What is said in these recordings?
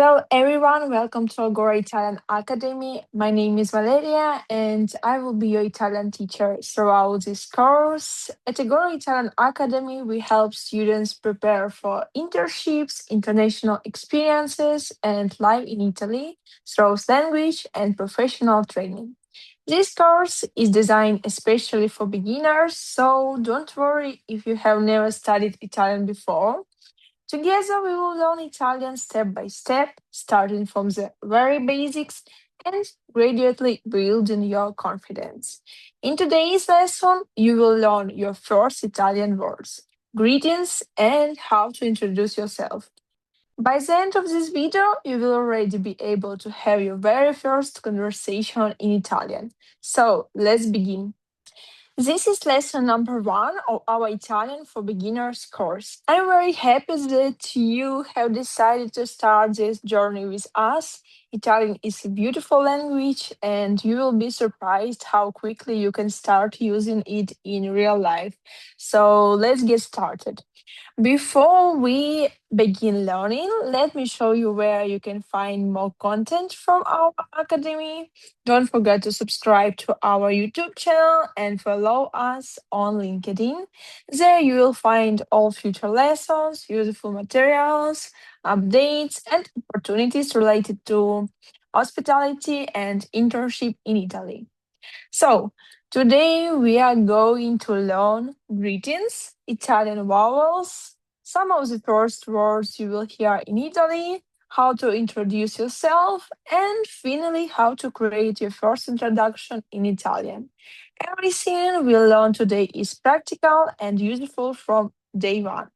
Hello, everyone. Welcome to Agorà Italian Academy. My name is Valeria, and I will be your Italian teacher throughout this course. At Agorà Italian Academy, we help students prepare for internships, international experiences, and life in Italy through language and professional training. This course is designed especially for beginners, so don't worry if you have never studied Italian before. Together, we will learn Italian step by step, starting from the very basics and gradually building your confidence. In today's lesson, you will learn your first Italian words, greetings, and how to introduce yourself. By the end of this video, you will already be able to have your very first conversation in Italian. So, let's begin. This is lesson number one of our Italian for Beginners course. I'm very happy that you have decided to start this journey with us. Italian is a beautiful language, and you will be surprised how quickly you can start using it in real life. So, let's get started. Before we begin learning, let me show you where you can find more content from our academy. Don't forget to subscribe to our YouTube channel and follow us on LinkedIn. There you will find all future lessons, useful materials, updates, and opportunities related to hospitality and internship in Italy. So, today we are going to learn greetings, Italian vowels, some of the first words you will hear in Italy, how to introduce yourself, and finally, how to create your first introduction in Italian. Everything we learn today is practical and useful from day one.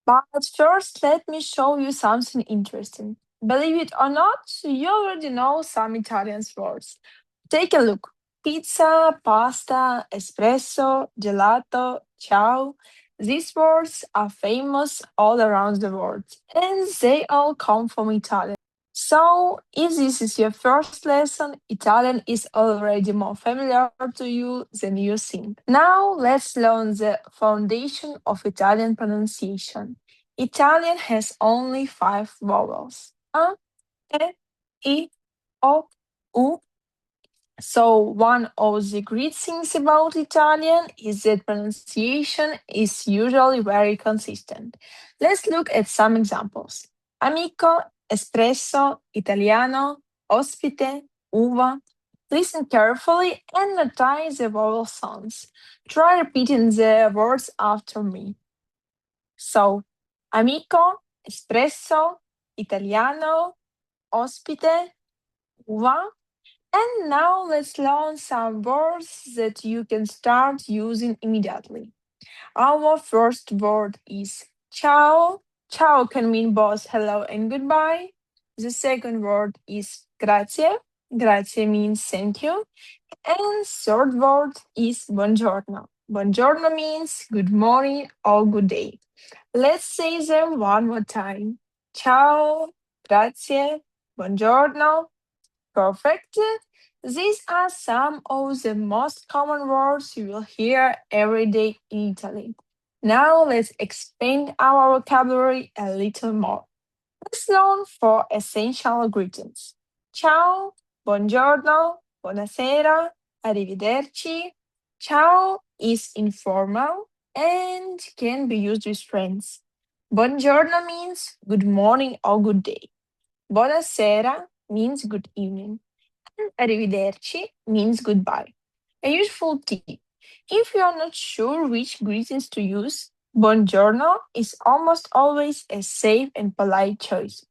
But first, let me show you something interesting. Believe it or not, you already know some Italian words. Take a look. Pizza, pasta, espresso, gelato, ciao. These words are famous all around the world, and they all come from Italian. So, if this is your first lesson, Italian is already more familiar to you than you think. Now, let's learn the foundation of Italian pronunciation. Italian has only five vowels: a, e, I, o, u. So, one of the great things about Italian is that pronunciation is usually very consistent. Let's look at some examples. Amico, espresso, italiano, ospite, uva. Listen carefully and notice the vowel sounds. Try repeating the words after me. So, amico, espresso, italiano, ospite, uva. And now let's learn some words that you can start using immediately. Our first word is ciao. Ciao can mean both hello and goodbye. The second word is grazie. Grazie means thank you. And third word is buongiorno. Buongiorno means good morning or good day. Let's say them one more time. Ciao, grazie, buongiorno. Perfect. These are some of the most common words you will hear every day in Italy. Now let's expand our vocabulary a little more. Let's learn for essential greetings. Ciao, buongiorno, buonasera, arrivederci. Ciao is informal and can be used with friends. Buongiorno means good morning or good day. Buonasera means good evening. Arrivederci means goodbye. A useful tip. If you are not sure which greetings to use, buongiorno is almost always a safe and polite choice.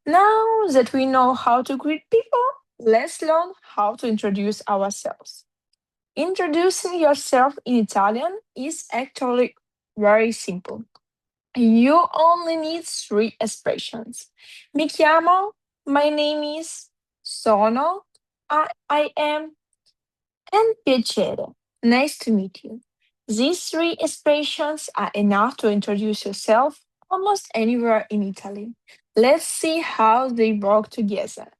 Now that we know how to greet people, let's learn how to introduce ourselves. Introducing yourself in Italian is actually very simple. You only need three expressions. Mi chiamo, my name is, sono, I am, and piacere, nice to meet you. These three expressions are enough to introduce yourself almost anywhere in Italy. Let's see how they work together.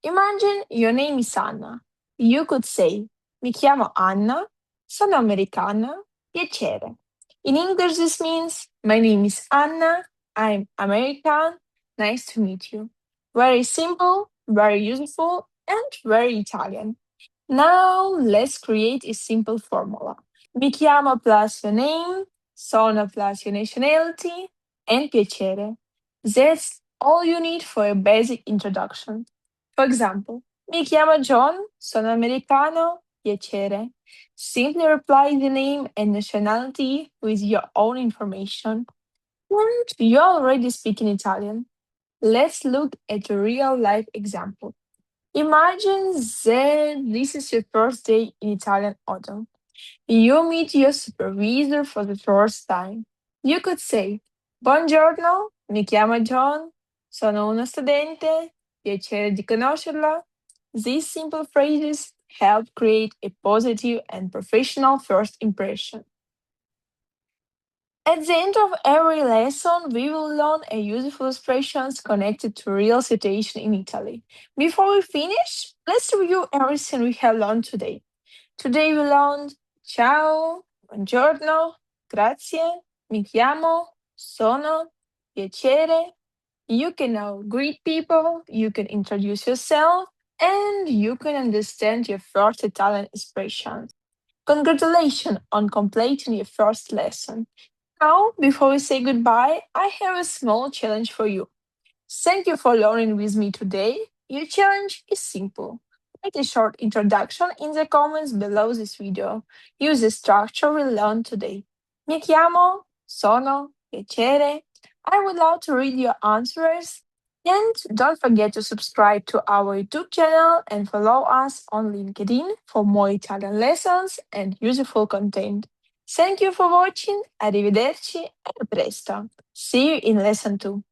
Imagine your name is Anna. You could say, Mi chiamo Anna, sono americana, piacere. In English, this means, My name is Anna, I'm American, nice to meet you. Very simple, very useful, and very Italian. Now let's create a simple formula. Mi chiamo plus your name, sono plus your nationality, and piacere. That's all you need for a basic introduction. For example, mi chiamo John, sono americano, piacere. Simply reply the name and nationality with your own information. And you already speak in Italian. Let's look at a real life example. Imagine that this is your first day in Italian autumn. You meet your supervisor for the first time. You could say, Buongiorno, mi chiamo John, sono uno studente, piacere di conoscerla. These simple phrases help create a positive and professional first impression. At the end of every lesson, we will learn a useful expressions connected to real situation in Italy. Before we finish, let's review everything we have learned today. Today we learned ciao, buongiorno, grazie, mi chiamo, sono, piacere. You can now greet people, you can introduce yourself, and you can understand your first Italian expressions. Congratulations on completing your first lesson. Now, before we say goodbye, I have a small challenge for you. Thank you for learning with me today. Your challenge is simple. Write a short introduction in the comments below this video. Use the structure we learned today. Mi chiamo, sono, piacere. I would love to read your answers. And don't forget to subscribe to our YouTube channel and follow us on LinkedIn for more Italian lessons and useful content. Thank you for watching. Arrivederci e a presto. See you in lesson 2.